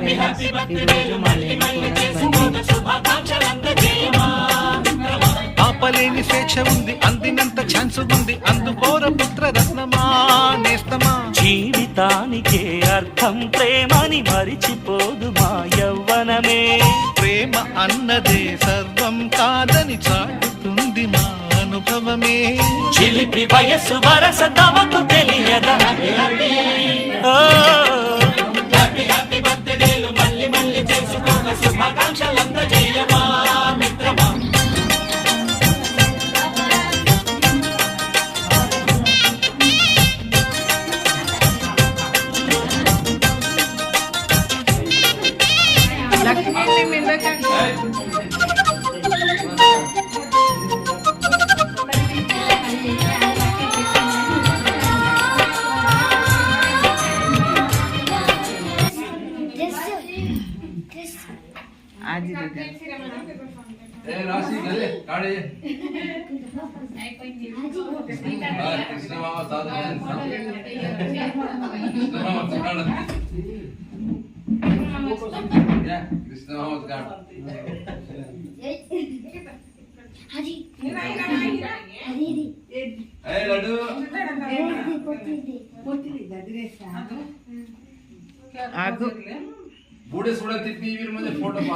ఈరోజు మా ఆపలేని స్వేచ్ఛ ఉంది, అందినంత ఛాన్స్ ఉంది, అందుకోర పుత్ర రత్నమా నేస్తమా. జీవితానికే అర్థం ప్రేమని మరిచిపోదు మా యవ్వనమే. ప్రేమ అన్నదే సర్వం కాదని చాటుతుంది మా అనుభవమే. చిలిపి వయస్సు వరస తమకు తెలియదా? శుభాకాంక్షలందజేయమా మిత్రమా. आज राशि गले काढ़े कृष्ण मामा साधु कृष्ण मामा चुनाड़ कृष्ण मामा गाड़ हाजी ए लड्डू आगो बूढ़े सोड़े तिप्पी वीर मुझे फोटो पा